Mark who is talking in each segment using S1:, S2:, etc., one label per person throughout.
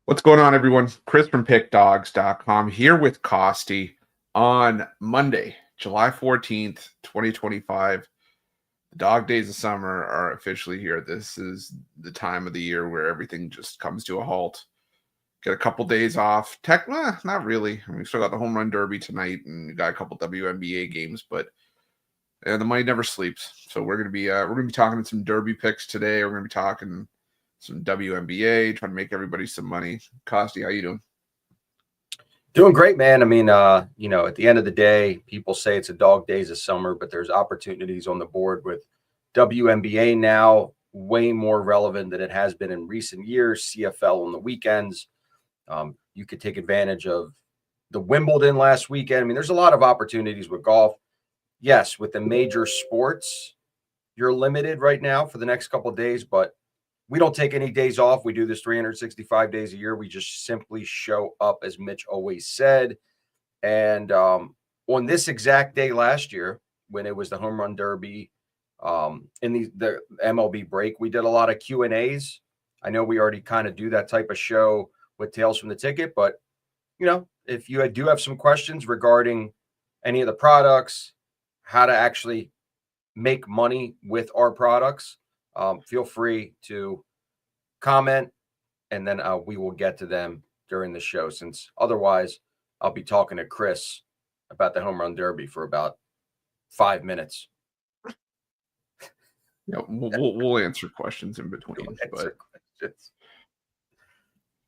S1: What's going on, everyone? Chris from PickDogs.com here with Costy on Monday, July 14th, 2025. The dog days of summer are officially here. This is the time of the year where everything just comes to a halt. Get a couple days off. Not really. I mean, we still got the home run derby tonight and we got a couple WNBA games, but the money never sleeps. So we're gonna be talking some derby picks today. We're gonna be talking some WNBA, trying to make everybody some money. Costy, how you doing?
S2: Doing great, man. I mean, at the end of the day, people say it's a dog days of summer, but there's opportunities on the board with WNBA now, way more relevant than it has been in recent years. CFL on the weekends. You could take advantage of the Wimbledon last weekend. I mean, there's a lot of opportunities with golf. Yes, with the major sports, you're limited right now for the next couple of days, but we don't take any days off. We do this 365 days a year. We just simply show up, as Mitch always said. And on this exact day last year, when it was the home run derby in the MLB break, we did a lot of Q&As. I know we already kind of do that type of show with Tales from the Ticket, but, if you do have some questions regarding any of the products, how to actually make money with our products, feel free to comment, and then we will get to them during the show, since otherwise I'll be talking to Chris about the home run derby for about 5 minutes.
S1: Yeah, we'll answer questions in between.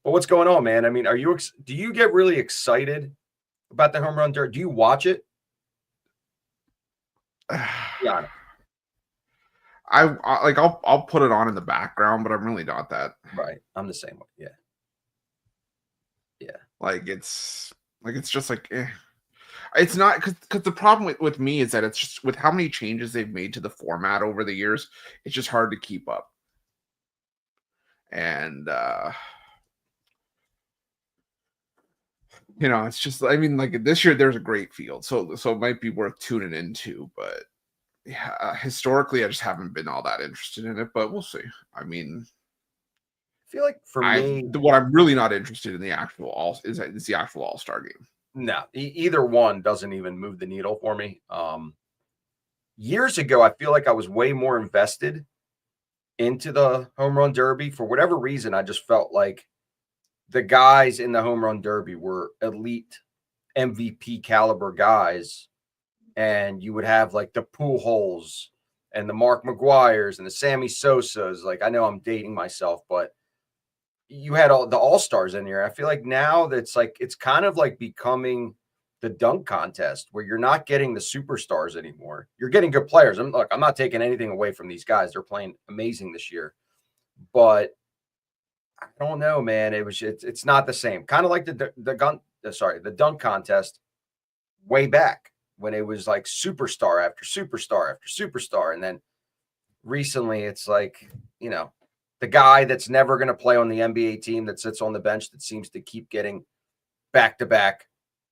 S1: But
S2: what's going on, man? I mean, do you get really excited about the home run derby? Do you watch it? Yeah.
S1: I'll put it on in the background, but I'm really not that.
S2: Right. I'm the same way. Yeah.
S1: It's just like, it's not because the problem with me is that it's just with how many changes they've made to the format over the years, it's just hard to keep up. And it's just, I mean, like this year there's a great field, so it might be worth tuning into, but yeah, historically, I just haven't been all that interested in it, but we'll see. I mean,
S2: I feel like for me,
S1: what I'm really not interested in the actual is the actual All-Star game.
S2: No, either one doesn't even move the needle for me. Years ago, I feel like I was way more invested into the home run derby. For whatever reason, I just felt like the guys in the home run derby were elite MVP caliber guys. And you would have like the Pujols and the Mark McGuires and the Sammy Sosas. Like, I know I'm dating myself, but you had all the all-stars in here. I feel like now that's like, it's kind of like becoming the dunk contest where you're not getting the superstars anymore. You're getting good players. I'm not taking anything away from these guys. They're playing amazing this year, but I don't know, man. It's not the same. Kind of like the dunk contest way back, when it was like superstar after superstar after superstar. And then recently it's like, the guy that's never going to play on the NBA team that sits on the bench that seems to keep getting back-to-back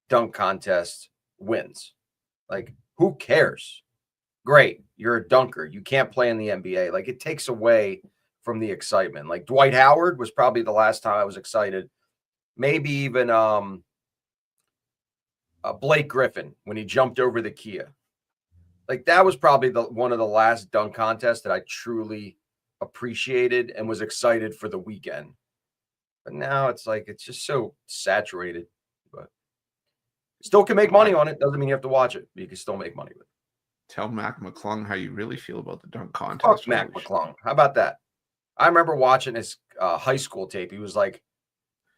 S2: dunk contests wins. Like, who cares? Great, you're a dunker. You can't play in the NBA. Like, it takes away from the excitement. Like, Dwight Howard was probably the last time I was excited. Maybe even Blake Griffin when he jumped over the Kia. Like, that was probably one of the last dunk contests that I truly appreciated and was excited for the weekend. But now it's like, it's just so saturated. But still can make money on it. Doesn't mean you have to watch it, but you can still make money with it.
S1: Tell Mac McClung how you really feel about the dunk contest.
S2: Fuck Mac McClung. How about that? I remember watching his high school tape. He was like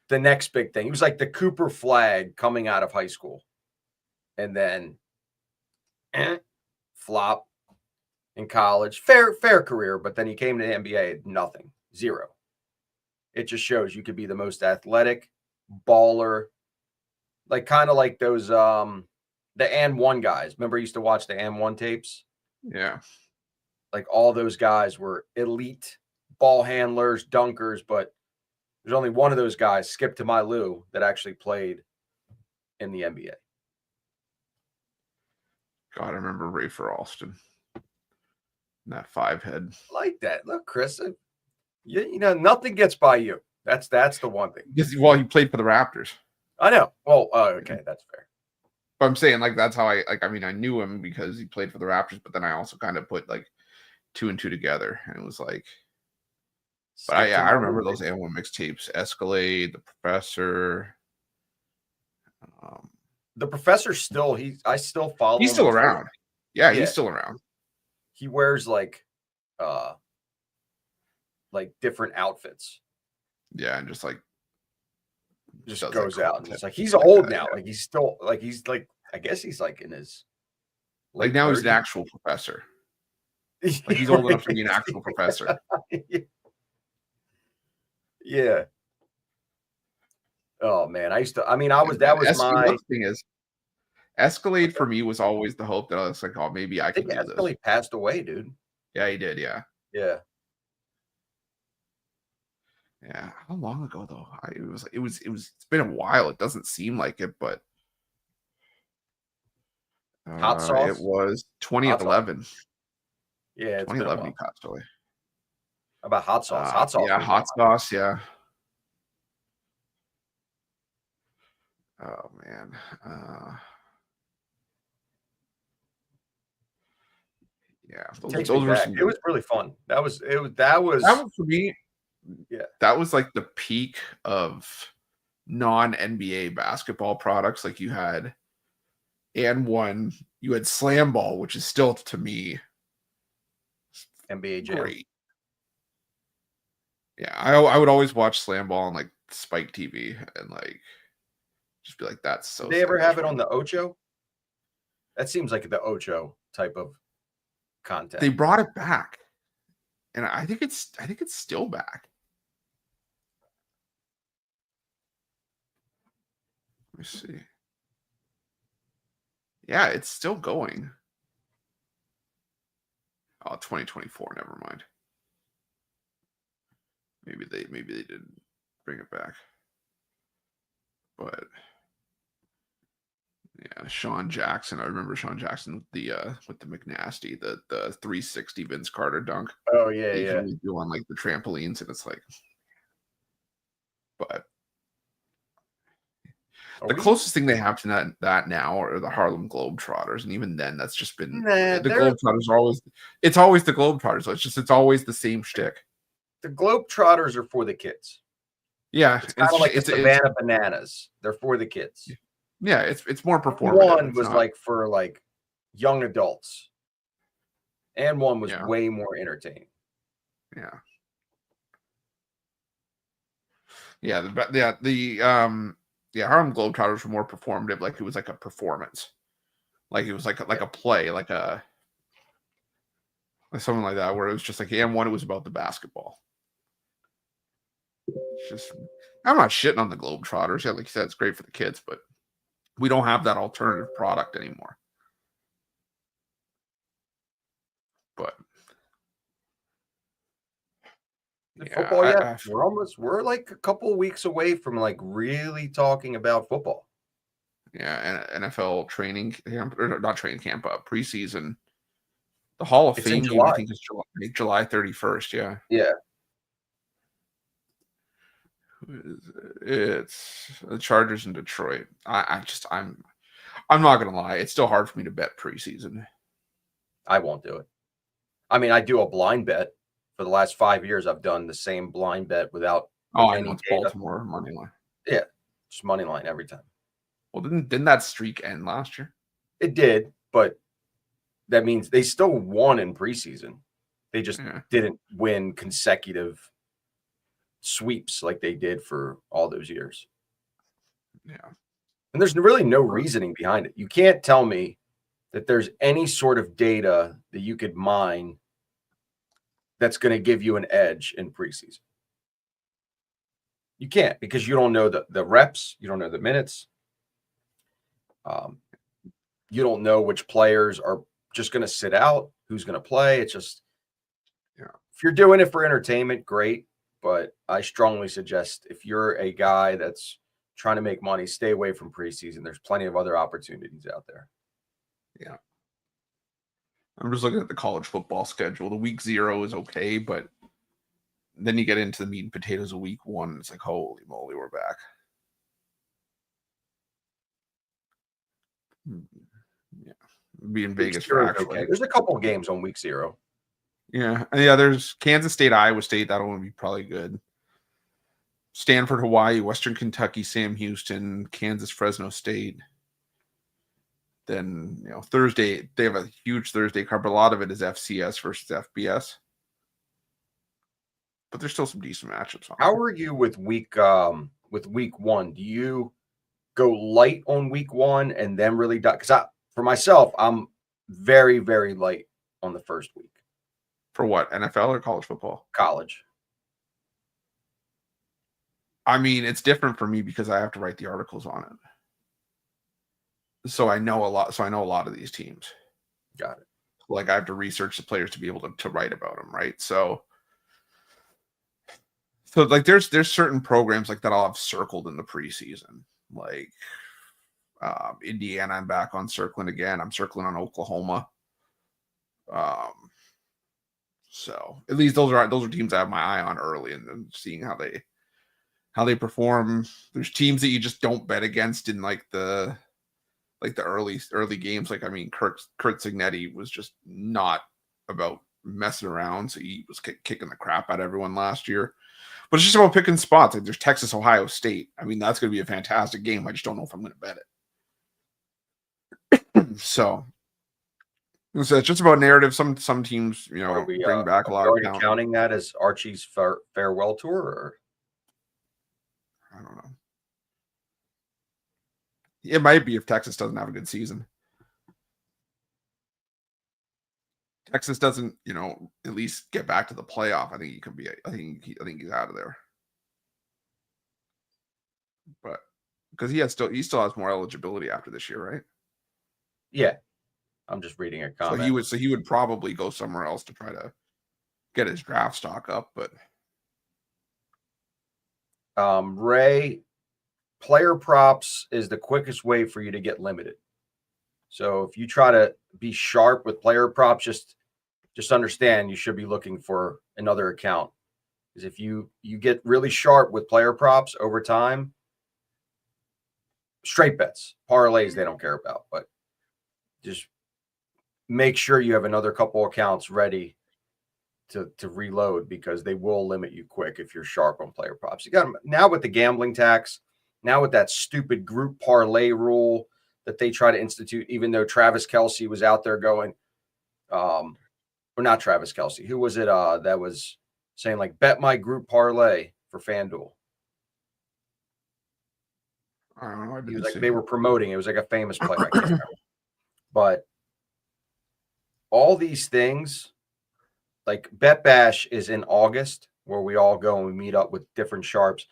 S2: the next big thing. He was like the Cooper Flag coming out of high school. And then flop in college. Fair career, but then he came to the NBA, nothing. Zero. It just shows you could be the most athletic baller, like kind of like those the and one guys. Remember, I used to watch the and one tapes?
S1: Yeah.
S2: Like, all those guys were elite ball handlers, dunkers, but there's only one of those guys, Skip to My Lou, that actually played in the NBA.
S1: God, I remember Rafer Alston. That 5 head.
S2: Like that. Look, Chris, nothing gets by you. That's the one thing.
S1: Because, well, he played for the Raptors.
S2: I know. Well, okay, that's fair.
S1: But I'm saying, like, that's how I mean, I knew him because he played for the Raptors, but then I also kind of put like 2 and 2 together, and it was like, but I remember those A1 mixtapes, Escalade, The Professor.
S2: The Professor still, I still follow him.
S1: He's still around. Yeah, he's still around.
S2: He wears like different outfits.
S1: Yeah, and just
S2: goes
S1: like
S2: out and it's like he's old now. Yeah. Like he's still like I guess he's like in his
S1: like now 30s. He's an actual professor. Like he's old enough to be an actual professor.
S2: Yeah. Oh man, that was my
S1: thing is Escalade for me was always the hope that I was like, oh, maybe I can do this.
S2: Escalade passed away, dude.
S1: Yeah, he did. Yeah.
S2: Yeah.
S1: Yeah. How long ago though? It's been a while. It doesn't seem like it, but
S2: Hot Sauce.
S1: It was 2011.
S2: Yeah,
S1: 2011 he passed away.
S2: How about Hot Sauce? Hot Sauce.
S1: Yeah, Hot Sauce. Yeah. Oh man. Yeah,
S2: those were it was really fun. That was
S1: for me.
S2: Yeah,
S1: that was like the peak of non-NBA basketball products. Like you had and you had Slam Ball, which is still to me
S2: NBA Jam.
S1: Great. Yeah, I would always watch Slam Ball on like Spike TV and like just be like, that's so.
S2: Did they ever have it on the Ocho? That seems like the Ocho type of content.
S1: They brought it back, and I think it's still back. Let me see. Yeah, it's still going. Oh, 2024. Never mind. Maybe they didn't bring it back. But yeah, Sean Jackson. I remember Sean Jackson with the McNasty, the 360 Vince Carter dunk.
S2: Oh yeah, yeah.
S1: He do on like the trampolines, and it's like, but the closest thing they have to that now are the Harlem Globetrotters, and even then, that's just been the Globetrotters are always. It's always the Globetrotters. So it's always the same shtick.
S2: The Globetrotters are for the kids.
S1: Yeah,
S2: it's kind of like the Savannah Bananas. They're for the kids.
S1: Yeah, it's more performative.
S2: One was like for like young adults, and one was way more entertaining.
S1: Yeah. Yeah, the Harlem Globetrotters were more performative. Like it was like a performance, like it was like a play, like something like that, where it was just like it was about the basketball. It's just, I'm not shitting on the Globetrotters. Yeah, like you said, it's great for the kids, but we don't have that alternative product anymore. But
S2: football, we're like a couple weeks away from like really talking about football.
S1: Yeah, and NFL training camp, or not training camp, preseason. The Hall of Fame game, I think, is July 31st. Yeah.
S2: Yeah.
S1: It's the Chargers in Detroit. I'm not gonna lie. It's still hard for me to bet preseason.
S2: I won't do it. I mean, I do a blind bet. For the last 5 years, I've done the same blind bet without
S1: any Baltimore money line.
S2: Yeah, just money line every time.
S1: Well, didn't that streak end last year?
S2: It did, but that means they still won in preseason. They just didn't win consecutive sweeps like they did for all those years.
S1: Yeah.
S2: And there's really no reasoning behind it. You can't tell me that there's any sort of data that you could mine that's going to give you an edge in preseason. You can't, because you don't know the reps. You don't know the minutes. You don't know which players are just going to sit out, who's going to play. It's just, if you're doing it for entertainment, great. But I strongly suggest if you're a guy that's trying to make money, stay away from preseason. There's plenty of other opportunities out there.
S1: Yeah. I'm just looking at the college football schedule. The week 0 is okay, but then you get into the meat and potatoes of week 1. It's like, holy moly, we're back. Yeah, be in Vegas for actual.
S2: Okay. There's a couple of games on week 0.
S1: Yeah, there's Kansas State, Iowa State. That'll one be probably good. Stanford, Hawaii, Western Kentucky, Sam Houston, Kansas, Fresno State. Then, Thursday, they have a huge Thursday card, but a lot of it is FCS versus FBS. But there's still some decent matchups on.
S2: How are you with week 1? Do you go light on week 1 and then really because for myself, I'm very, very light on the first week.
S1: For what? NFL or college football?
S2: College.
S1: I mean, it's different for me because I have to write the articles on it. So I know a lot. So I know a lot of these teams.
S2: Got it.
S1: Like I have to research the players to be able to write about them, right? So like there's certain programs like that I'll have circled in the preseason. Like Indiana, I'm back on circling again. I'm circling on Oklahoma. So at least those are teams I have my eye on early and then seeing how they perform. There's teams that you just don't bet against in like the early games. Like, I mean, Kurt Signetti was just not about messing around. So he was kicking the crap out of everyone last year. But it's just about picking spots. Like there's Texas, Ohio State. I mean, that's going to be a fantastic game. I just don't know if I'm going to bet it. So it's just about narrative. Some teams, bring back a lot of talent.
S2: Counting that as Archie's farewell tour, or
S1: I don't know. It might be if Texas doesn't have a good season. Texas doesn't, at least get back to the playoff. I think he could be. I think he's out of there. But because he still has more eligibility after this year, right?
S2: Yeah, I'm just reading a comment.
S1: So he would probably go somewhere else to try to get his draft stock up. But
S2: Ray, player props is the quickest way for you to get limited. So if you try to be sharp with player props, just understand you should be looking for another account. Because if you get really sharp with player props over time, straight bets, parlays, they don't care about, but just make sure you have another couple accounts ready to reload because they will limit you quick if you're sharp on player props. You got them now with the gambling tax, now with that stupid group parlay rule that they try to institute, even though Travis Kelce was out there going, or not Travis Kelce, who was it that was saying like bet my group parlay for FanDuel?
S1: I don't know.
S2: He was like, they were promoting. It was like a famous player. I can't remember. But all these things, like Bet Bash is in August, where we all go and we meet up with different sharps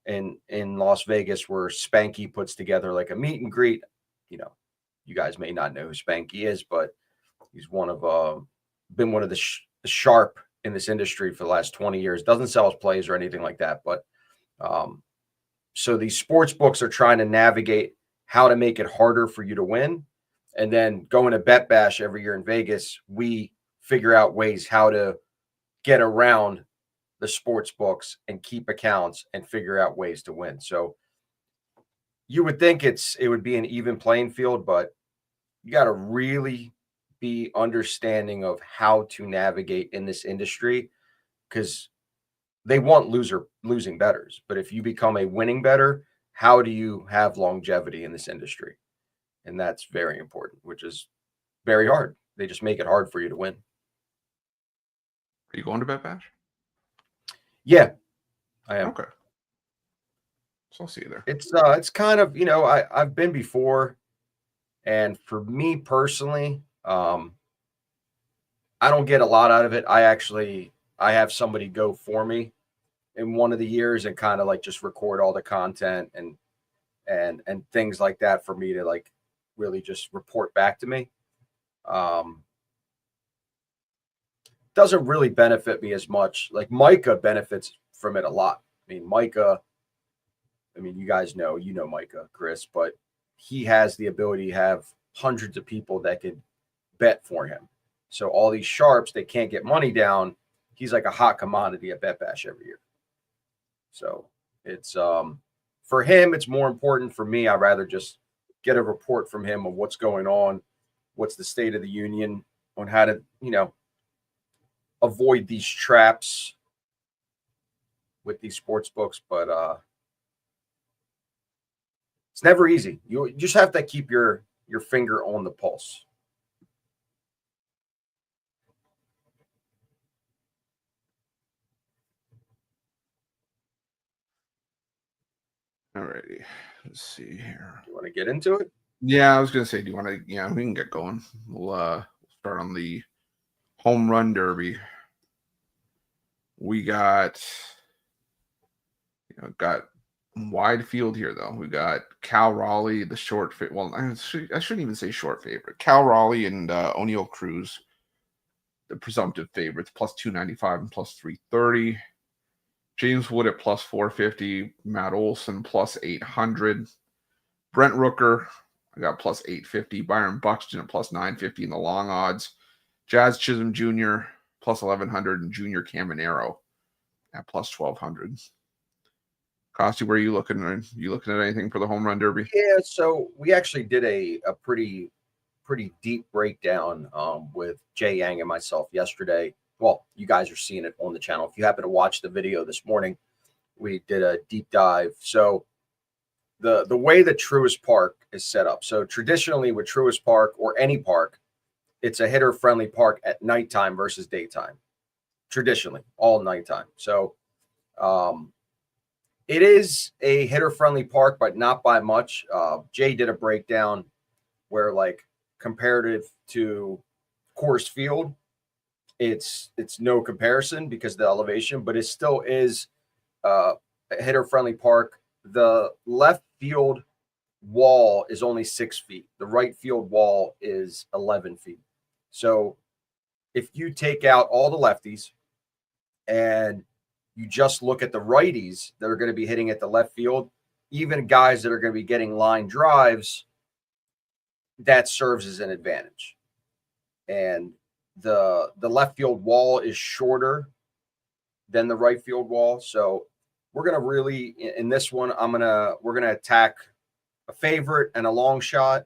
S2: in Las Vegas, where Spanky puts together like a meet and greet. You guys may not know who Spanky is, but he's been one of the sharp in this industry for the last 20 years. Doesn't sell his plays or anything like that, but so these sports books are trying to navigate how to make it harder for you to win. And then going to Bet Bash every year in Vegas, we figure out ways how to get around the sports books and keep accounts and figure out ways to win. So you would think it would be an even playing field, but you got to really be understanding of how to navigate in this industry because they want losing bettors. But if you become a winning bettor, how do you have longevity in this industry? And that's very important, which is very hard. They just make it hard for you to win.
S1: Are you going to Bet Bash?
S2: Yeah, I am.
S1: Okay. So I'll see you there.
S2: It's kind of, I've been before. And for me personally, I don't get a lot out of it. I have somebody go for me in one of the years and kind of like just record all the content and things like that for me to like really just report back to me. Doesn't really benefit me as much. Like Micah benefits from it a lot. I mean, Micah, you guys know, Micah, Chris, but he has the ability to have hundreds of people that could bet for him. So all these sharps, they can't get money down. he's like a hot commodity at Bet Bash every year. So it's for him, it's more important. For me, I'd rather just get a report from him of what's going on, what's the state of the union on how to, avoid these traps with these sports books. But it's never easy. You just have to keep your finger on the pulse.
S1: Alrighty, let's see here.
S2: You want to get into it?
S1: Yeah, I was gonna say, do you want to? Yeah, we can get going. We'll start on the home run derby. We got wide field here though. We got Cal Raleigh, the short fit. Well, I shouldn't even say short favorite. Cal Raleigh and O'Neill Cruz, the presumptive favorites, plus 295 and plus 330. James Wood at plus 450. Matt Olson plus 800. Brent Rooker, I got plus 850. Byron Buxton at plus 950 in the long odds. Jazz Chisholm Jr. plus 1100 and Junior Caminero at plus 1200. Costi, where are you looking? Are you looking at anything for the home run derby?
S2: Yeah, so we actually did a pretty deep breakdown with Jay Yang and myself yesterday. Well, you guys are seeing it on the channel. If you happen to watch the video this morning, we did a deep dive. So the way that Truist Park is set up. So traditionally with Truist Park or any park, it's a hitter-friendly park at nighttime versus daytime. Traditionally, all nighttime. So it is a hitter-friendly park, but not by much. Jay did a breakdown where, like, comparative to Coors Field, it's no comparison because of the elevation, but it still is a hitter-friendly park. The left field wall is only 6 feet. The right field wall is 11 feet. So if you take out all the lefties and you just look at the righties that are going to be hitting at the left field, even guys that are going to be getting line drives, that serves as an advantage. And the left field wall is shorter than the right field wall. So we're going to really, in this one, we're going to attack a favorite and a long shot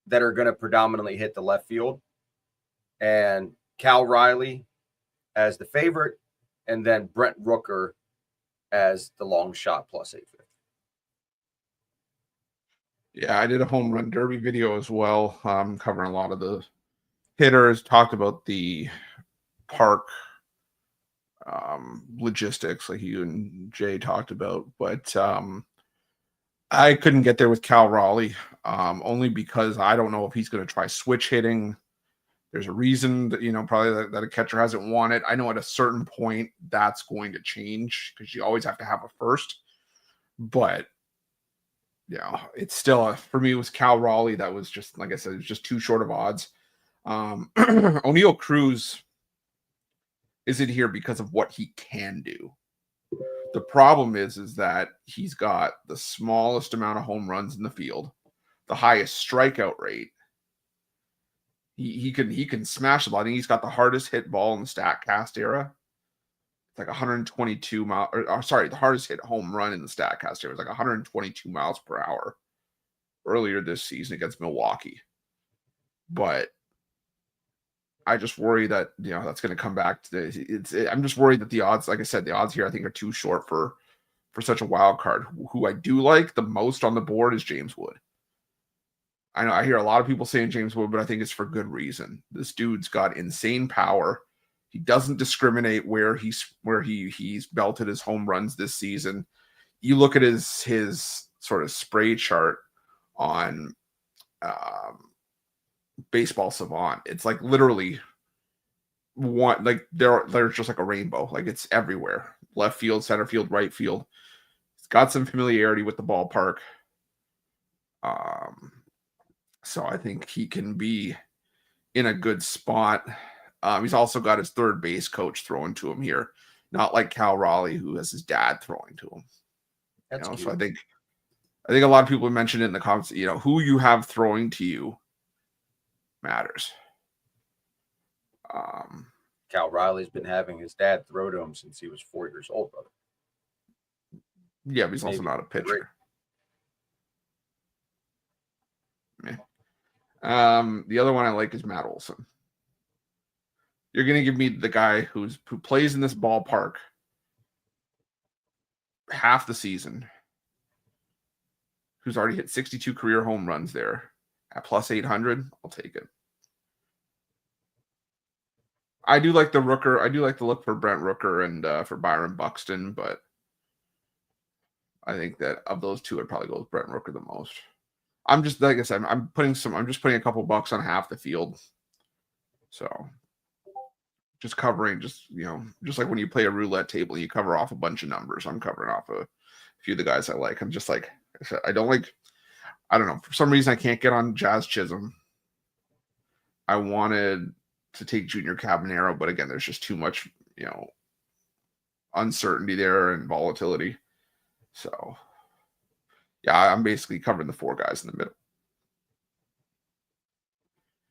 S2: that are going to predominantly hit the left field, and Cal Riley as the favorite, and then Brent Rooker as the long shot plus 850.
S1: Yeah, I did a home run derby video as well, covering a lot of the hitters, talked about the park logistics like you and Jay talked about, but I couldn't get there with Cal Raleigh, only because I don't know if he's going to try switch hitting. There's a reason that, probably that a catcher hasn't won it. I know at a certain point that's going to change because you always have to have a first. But, it's still, for me, it was Cal Raleigh. That was just, like I said, it's just too short of odds. O'Neill Cruz isn't here because of what he can do. The problem is that he's got the smallest amount of home runs in the field, the highest strikeout rate. He can smash the ball. I think he's got the hardest hit ball in the StatCast era. It's like 122 miles. The hardest hit home run in the StatCast era was like 122 miles per hour earlier this season against Milwaukee. But I just worry that that's going to come back to I'm just worried that the odds, like I said, the odds here I think are too short for such a wild card. Who I do like the most on the board is James Wood. I know I hear a lot of people saying James Wood, but I think it's for good reason. This dude's got insane power. He doesn't discriminate where he's belted his home runs this season. You look at his sort of spray chart on Baseball Savant. It's like literally one, like there's just like a rainbow. Like it's everywhere. Left field, center field, right field. He's got some familiarity with the ballpark. So I think he can be in a good spot. He's also got his third base coach throwing to him here, not like Cal Raleigh, who has his dad throwing to him.
S2: That's cute.
S1: So I think a lot of people have mentioned it in the comments. Who you have throwing to you matters.
S2: Cal Riley's been having his dad throw to him since he was 4 years old, brother.
S1: Yeah, but he's also not a pitcher. Yeah. The other one I like is Matt Olson. You're going to give me the guy who plays in this ballpark half the season, who's already hit 62 career home runs there at plus 800. I'll take it. I do like the Rooker. I do like the look for Brent Rooker and for Byron Buxton, but I think that of those two, I'd probably go with Brent Rooker the most. I'm just, like I said, I'm just putting a couple bucks on half the field. So just covering, just like when you play a roulette table, you cover off a bunch of numbers. I'm covering off a few of the guys I like. I'm just like, I don't know. For some reason, I can't get on Jazz Chisholm. I wanted to take Junior Cabanero, but again, there's just too much, uncertainty there and volatility. So, yeah, I'm basically covering the four guys in the middle.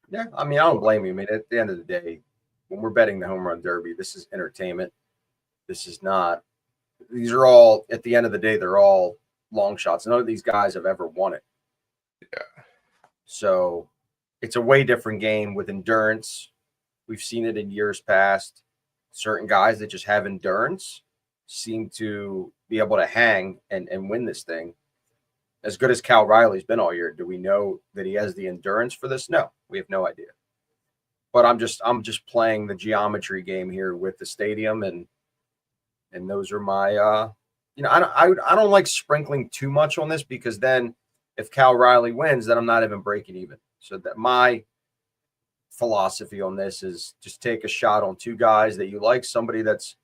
S2: Yeah, I mean, I don't blame you. I mean, at the end of the day, when we're betting the home run derby, this is entertainment. This is not. These are all, at the end of the day, they're all long shots. None of these guys have ever won it.
S1: Yeah.
S2: So it's a way different game with endurance. We've seen it in years past. Certain guys that just have endurance seem to be able to hang and win this thing. As good as Cal Riley's been all year, do we know that he has the endurance for this? No, we have no idea. But I'm just playing the geometry game here with the stadium, and those are my I don't like sprinkling too much on this, because then if Cal Riley wins, then I'm not even breaking even. So that my philosophy on this is just take a shot on two guys that you like, somebody that's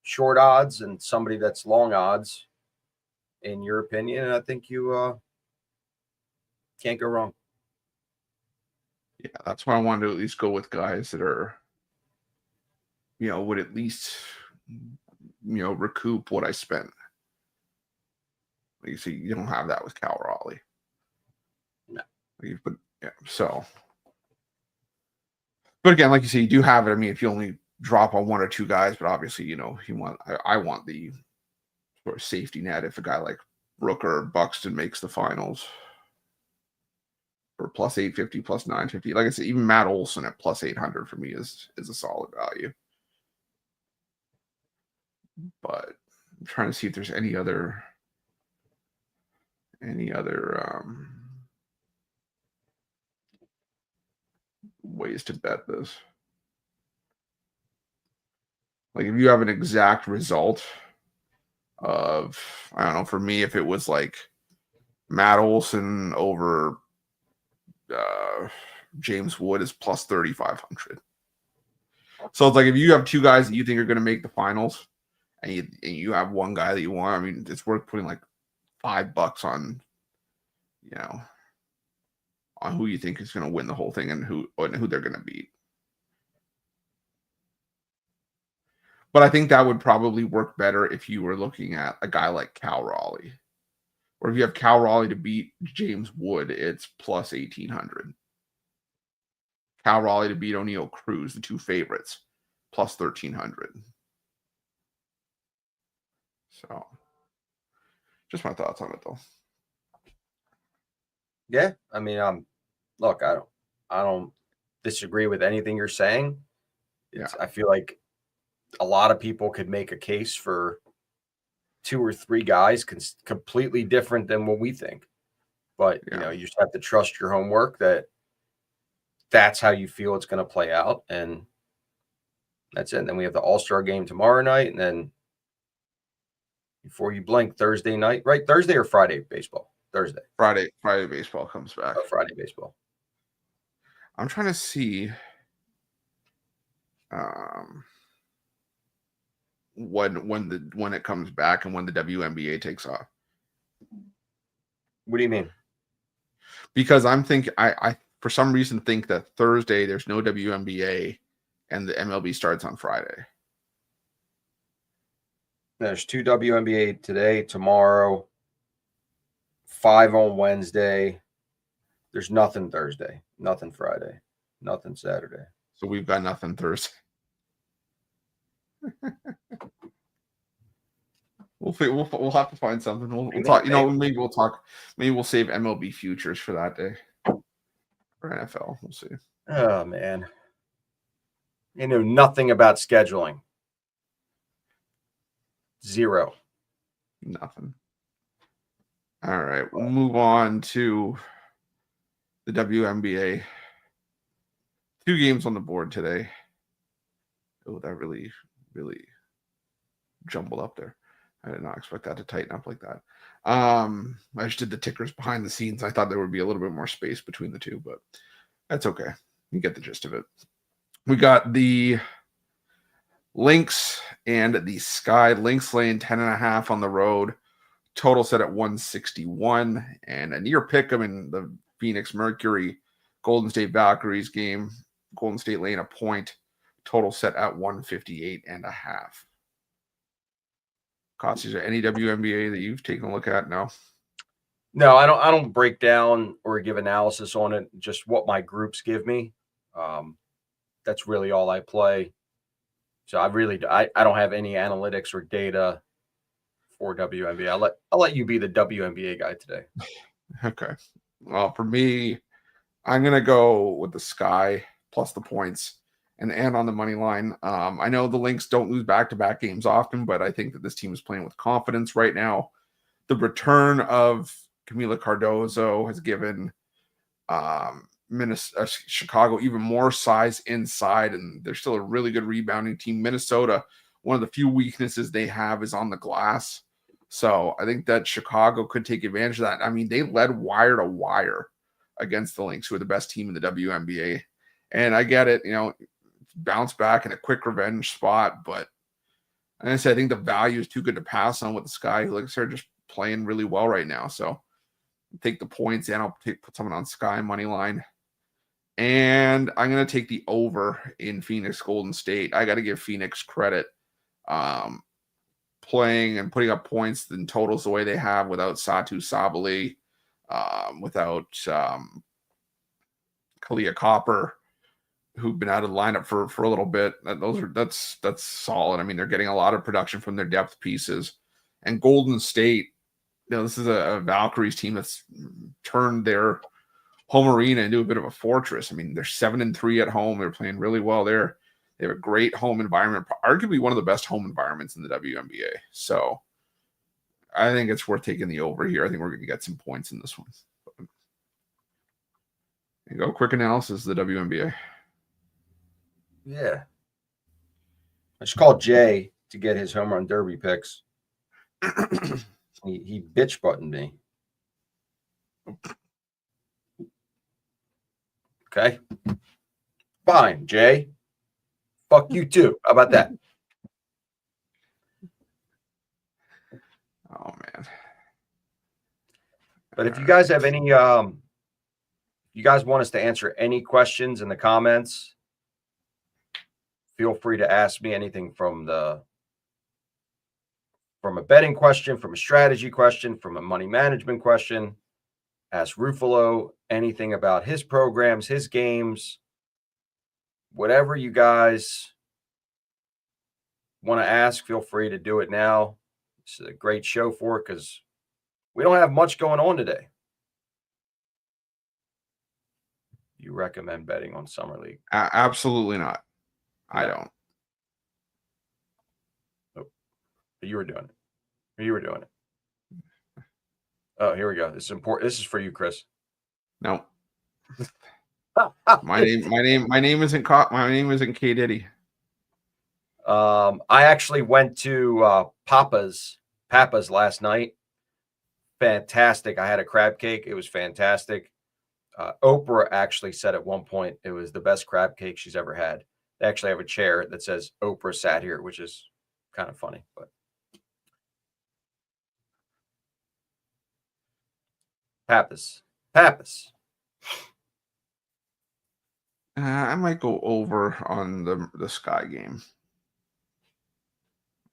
S2: short odds and somebody that's long odds, in your opinion. And I think you can't go wrong.
S1: Yeah, that's why I wanted to at least go with guys that are, would at least, recoup what I spent. You see, you don't have that with Cal Raleigh.
S2: No.
S1: But yeah, so. But again, like you say, you do have it. I mean, if you only drop on one or two guys, but obviously, I want the sort of safety net if a guy like Rooker or Buxton makes the finals. For plus 850, plus 950. Like I said, even Matt Olson at plus 800 for me is a solid value. But I'm trying to see if there's any other ways to bet this. Like if you have an exact result of, I don't know, for me, if it was like Matt Olson over James Wood is plus 3,500. So it's like if you have two guys that you think are going to make the finals, and you have one guy that you want, I mean, it's worth putting like $5 on, on who you think is going to win the whole thing and who they're going to beat. But I think that would probably work better if you were looking at a guy like Cal Raleigh. Or if you have Cal Raleigh to beat James Wood, it's plus 1,800. Cal Raleigh to beat O'Neal Cruz, the two favorites, plus 1,300. So, just my thoughts on it, though.
S2: Yeah, I mean, look, I don't disagree with anything you're saying. I feel like a lot of people could make a case for two or three guys completely different than what we think. But, you just have to trust your homework that's how you feel it's going to play out. And that's it. And then we have the All-Star game tomorrow night. And then before you blink, Thursday night, right? Thursday or Friday baseball? Thursday.
S1: Friday baseball comes back.
S2: Oh, Friday baseball.
S1: I'm trying to see when it comes back and when the WNBA takes off.
S2: What do you mean?
S1: Because I'm thinking, I for some reason think that Thursday there's no WNBA and the MLB starts on Friday.
S2: There's 2 WNBA today, tomorrow, 5 on Wednesday. There's nothing Thursday, nothing Friday, nothing Saturday.
S1: So we've got nothing Thursday. We'll have to find something. We'll talk. Maybe we'll talk. Maybe we'll save MLB futures for that day. For NFL, we'll see.
S2: Oh man, you know nothing about scheduling. Zero.
S1: Nothing. All right, we'll move on to the WNBA. 2 games on the board today. Oh, that really jumbled up there. I did not expect that to tighten up like that. I just did the tickers behind the scenes. I thought there would be a little bit more space between the two, but that's okay. You get the gist of it. We got the Lynx and the Sky. Lynx laying 10.5 on the road. Total set at 161, and a near pick 'em in the Phoenix Mercury Golden State Valkyries game. Golden State laying a point. Total set at 158.5. Costs, is there any WNBA that you've taken a look at? No.
S2: No, I don't break down or give analysis on it. Just what my groups give me. That's really all I play. So I don't have any analytics or data for WNBA. I'll let you be the WNBA guy today.
S1: Okay. Well, for me, I'm gonna go with the Sky plus the points and on the money line. I know the Lynx don't lose back-to-back games often, but I think that this team is playing with confidence right now. The return of Camila Cardozo has given Chicago even more size inside, and they're still a really good rebounding team. Minnesota, one of the few weaknesses they have is on the glass. So I think that Chicago could take advantage of that. I mean, they led wire to wire against the Lynx, who are the best team in the WNBA. And I get it, bounce back in a quick revenge spot, but I think the value is too good to pass on with the Sky. Lynx are just playing really well right now. So take the points, and I'll put someone on Sky money line. And I'm going to take the over in Phoenix Golden State. I got to give Phoenix credit. Playing and putting up points in totals the way they have without Satu Sabali, without Kalia Copper, who've been out of the lineup for a little bit. That's solid. I mean, they're getting a lot of production from their depth pieces. And Golden State, this is a Valkyries team that's turned their home arena into a bit of a fortress. I mean, they're 7-3 at home. They're playing really well there. They have a great home environment, arguably one of the best home environments in the WNBA. So I think it's worth taking the over here. I think we're going to get some points in this one. There you go. Quick analysis of the WNBA.
S2: Yeah. I just called Jay to get his home run derby picks. he bitch buttoned me. Okay. Fine, Jay. Fuck you too. How about that?
S1: Oh man.
S2: But if you guys have any you guys want us to answer any questions in the comments, feel free to ask me anything from a betting question, from a strategy question, from a money management question. Ask Ruffalo anything about his programs, his games, whatever you guys want to ask, feel free to do it now. It's a great show for it because we don't have much going on today. You recommend betting on Summer League?
S1: Absolutely not. I don't.
S2: Oh, you were doing it. You were doing it. Oh, here we go. This is important. This is for you, Chris.
S1: No. My name isn't K Diddy.
S2: I actually went to Papa's last night. Fantastic. I had a crab cake. It was fantastic. Oprah actually said at one point it was the best crab cake she's ever had. They actually have a chair that says Oprah sat here, which is kind of funny. But Pappas.
S1: I might go over on the Sky game.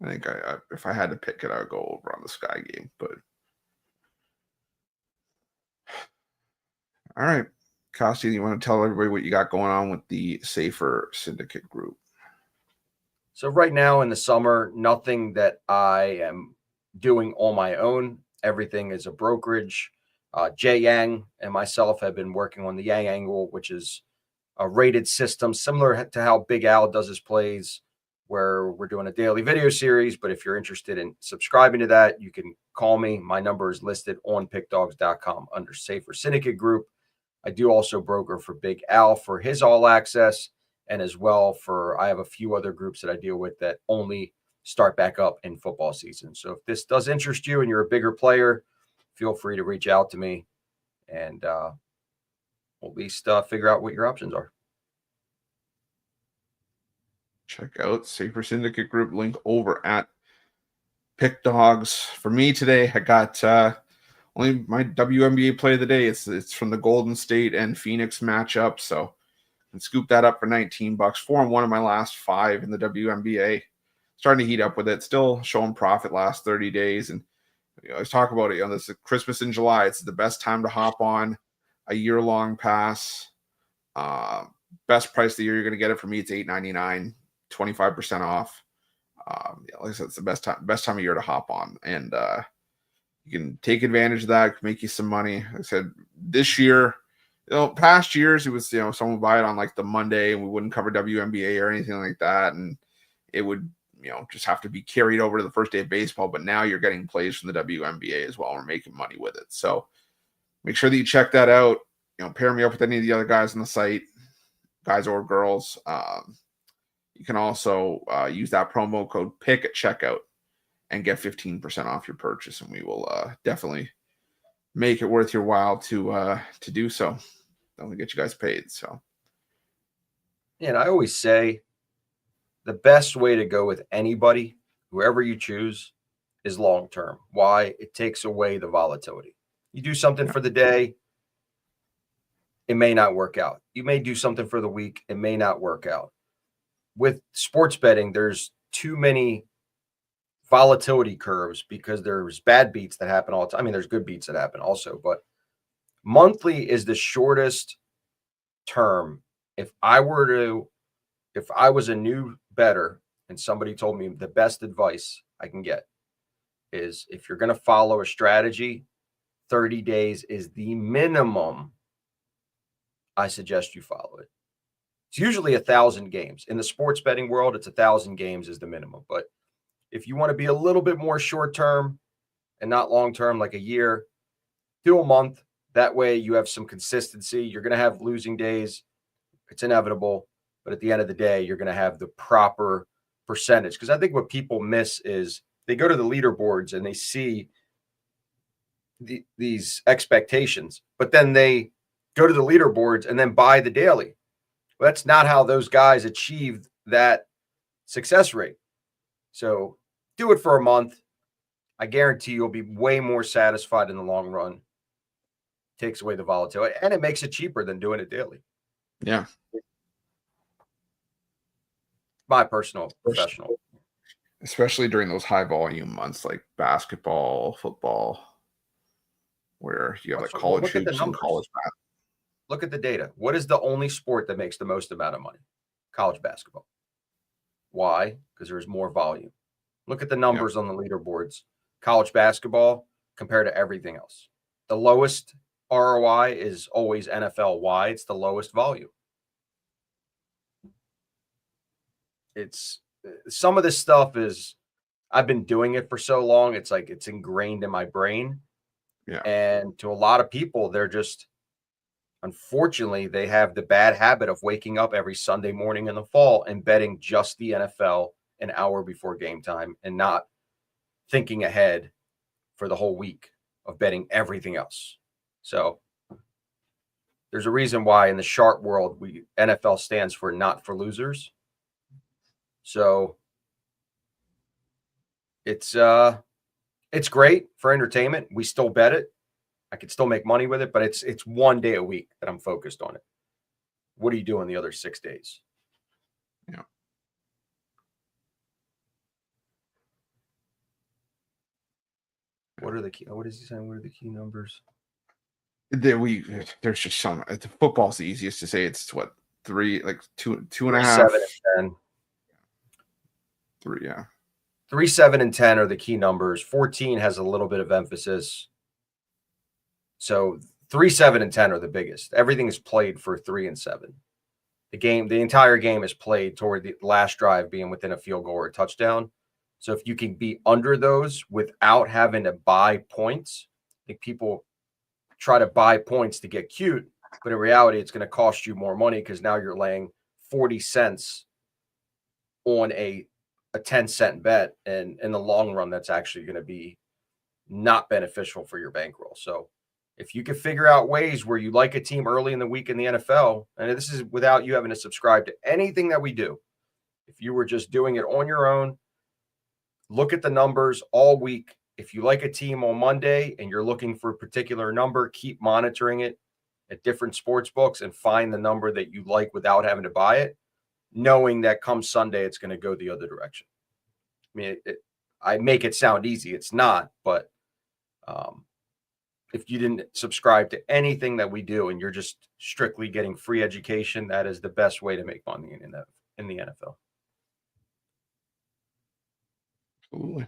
S1: I think if I had to pick it, I would go over on the Sky game. But all right, Costi, you want to tell everybody what you got going on with the Safer Syndicate group?
S2: So right now in the summer, nothing that I am doing on my own. Everything is a brokerage. Jay Yang and myself have been working on the Yang Angle, which is a rated system similar to how Big Al does his plays, where we're doing a daily video series. But if you're interested in subscribing to that, you can call me. My number is listed on pickdogs.com under Safer Syndicate Group. I do also broker for Big Al for his all access, and as well for I have a few other groups that I deal with that only start back up in football season. So if this does interest you and you're a bigger player, feel free to reach out to me, and we'll at least figure out what your options are.
S1: Check out Safer Syndicate Group link over at Pick Dogs. For me today, I got only my WNBA play of the day. It's from the Golden State and Phoenix matchup, so I can scoop that up for $19. 4-1 of my last 5 in the WNBA. Starting to heat up with it. Still showing profit last 30 days, and I was talking about it. This is Christmas in July. It's the best time to hop on a year-long pass. Best price of the year you're going to get it from me. It's $8.99, 25% off. Like I said, it's the best time of year to hop on, and you can take advantage of that. Make you some money. Like I said, this year, past years it was someone would buy it on like the Monday, and we wouldn't cover WNBA or anything like that, and it would just have to be carried over to the first day of baseball. But now you're getting plays from the WNBA as well. We're making money with it, so make sure that you check that out. Pair me up with any of the other guys on the site, guys or girls. You can also use that promo code PICK at checkout and get 15% off your purchase, and we will definitely make it worth your while to do so. Don't get you guys paid. So,
S2: yeah, and I always say the best way to go with anybody, whoever you choose, is long term. Why? It takes away the volatility. You do something for the day, it may not work out. You may do something for the week, it may not work out. With sports betting, there's too many volatility curves because there's bad beats that happen all the time. I mean, there's good beats that happen also, but monthly is the shortest term. If I was a new bettor and somebody told me the best advice I can get is if you're going to follow a strategy, 30 days is the minimum I suggest you follow it. It's usually 1,000 games. In the sports betting world, it's 1,000 games is the minimum. But if you want to be a little bit more short term and not long term, like a year, do a month. That way you have some consistency. You're going to have losing days. It's inevitable. But at the end of the day, you're going to have the proper percentage. Because I think what people miss is they go to the leaderboards and they see these expectations, but then they go to the leaderboards and then buy the daily. Well, that's not how those guys achieved that success rate. So do it for a month. I guarantee you'll be way more satisfied in the long run. Takes away the volatility, and it makes it cheaper than doing it daily.
S1: Yeah.
S2: My personal professional.
S1: Especially during those high volume months like basketball, football, where you have like college hoops and college basketball.
S2: Look at the data. What is the only sport that makes the most amount of money? College basketball. Why? Because there's more volume. Look at the numbers on the leaderboards. College basketball compared to everything else. The lowest ROI is always NFL. Why? It's the lowest volume. It's some of this stuff is I've been doing it for so long. It's like it's ingrained in my brain.
S1: Yeah.
S2: And to a lot of people, they're just unfortunately, they have the bad habit of waking up every Sunday morning in the fall and betting just the NFL an hour before game time and not thinking ahead for the whole week of betting everything else. So there's a reason why in the sharp world, NFL stands for not for losers. So it's great for entertainment. We still bet it. I could still make money with it, but it's one day a week that I'm focused on it. What are you doing the other 6 days?
S1: Yeah.
S2: What is he saying? What are the key numbers?
S1: There's just some. Football's the easiest to say. It's what, 3, like two and a half.
S2: 7 and 10.
S1: Yeah.
S2: 3, 7, and 10 are the key numbers. 14 has a little bit of emphasis. So 3, 7, and 10 are the biggest. Everything is played for 3 and 7. The entire game is played toward the last drive being within a field goal or a touchdown. So if you can be under those without having to buy points, I think people try to buy points to get cute, but in reality, it's going to cost you more money because now you're laying 40 cents on a 10-cent bet. And in the long run, that's actually going to be not beneficial for your bankroll. So if you can figure out ways where you like a team early in the week in the NFL, and this is without you having to subscribe to anything that we do, if you were just doing it on your own, look at the numbers all week. If you like a team on Monday and you're looking for a particular number, keep monitoring it at different sports books and find the number that you like without having to buy it, knowing that come Sunday, it's going to go the other direction. I mean, I make it sound easy. It's not, but if you didn't subscribe to anything that we do and you're just strictly getting free education, that is the best way to make money in the NFL.
S1: Absolutely.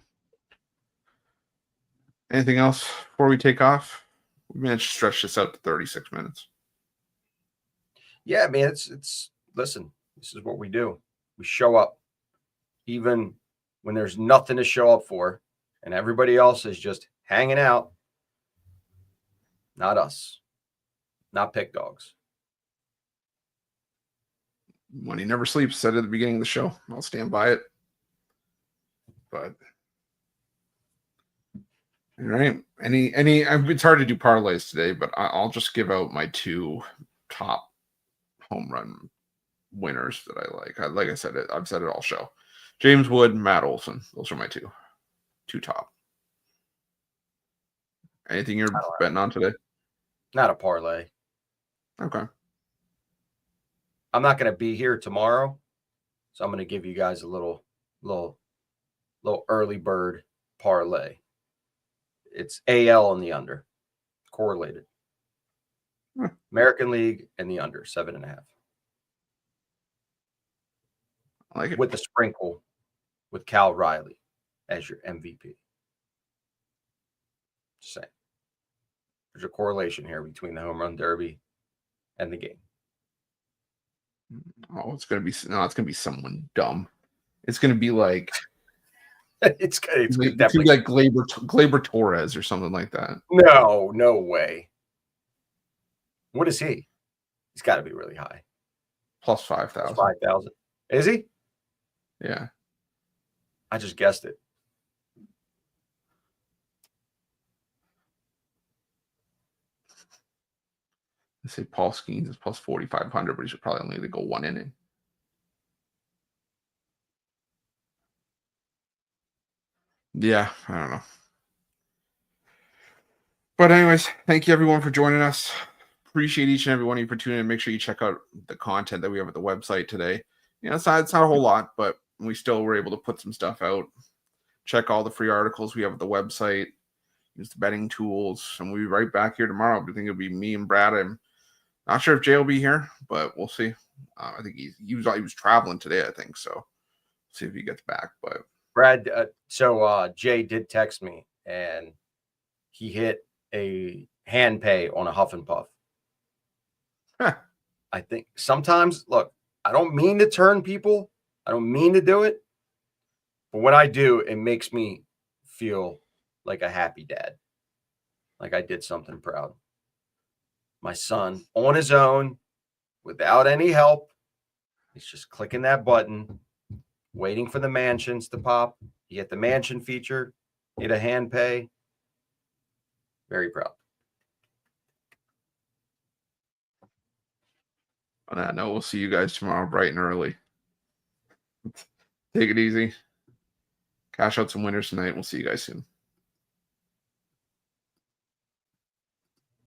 S1: Anything else before we take off? We managed to stretch this out to 36 minutes.
S2: Yeah, man, it's listen, this is what we do. We show up even when there's nothing to show up for and everybody else is just hanging out. Not us. Not Pick Dogs.
S1: Money never sleeps, said at the beginning of the show. I'll stand by it. But all right. It's hard to do parlays today, but I'll just give out my 2 top home run winners that I like. Like I said, I've said it all show. James Wood, Matt Olson. Those are my two top. Anything you're betting on today?
S2: Not a parlay.
S1: Okay.
S2: I'm not going to be here tomorrow, so I'm going to give you guys a little early bird parlay. It's AL and the under, correlated. American League and the under, 7.5.
S1: I like it.
S2: With the sprinkle with Cal Riley as your MVP. Just saying. There's a correlation here between the home run derby and the game.
S1: Oh, it's gonna be someone dumb. It's gonna be like
S2: it's
S1: gonna be like Gleyber Torres or something like that.
S2: No way. What is he? He's got to be really high.
S1: Plus 5,000.
S2: 5,000. Is he?
S1: Yeah.
S2: I just guessed it.
S1: I say Paul Skeens is plus 4,500, but he should probably only go 1 inning. Yeah, I don't know. But anyways, thank you everyone for joining us. Appreciate each and every one of you for tuning in. Make sure you check out the content that we have at the website today. You know, it's not a whole lot, but we still were able to put some stuff out. Check all the free articles we have at the website. Use the betting tools, and we'll be right back here tomorrow. I think it'll be me and Brad. I'm not sure if Jay will be here, but we'll see. I think he was traveling today, I think, so see if he gets back. But
S2: Brad, Jay did text me, and he hit a hand pay on a Huff and Puff.
S1: Huh.
S2: I think sometimes, look, I don't mean to turn people. I don't mean to do it. But when I do, it makes me feel like a happy dad. Like I did something proud. My son, on his own, without any help, he's just clicking that button, waiting for the mansions to pop. You get the mansion feature, get a hand pay. Very proud.
S1: On that note, we'll see you guys tomorrow bright and early. Take it easy. Cash out some winners tonight. We'll see you guys soon.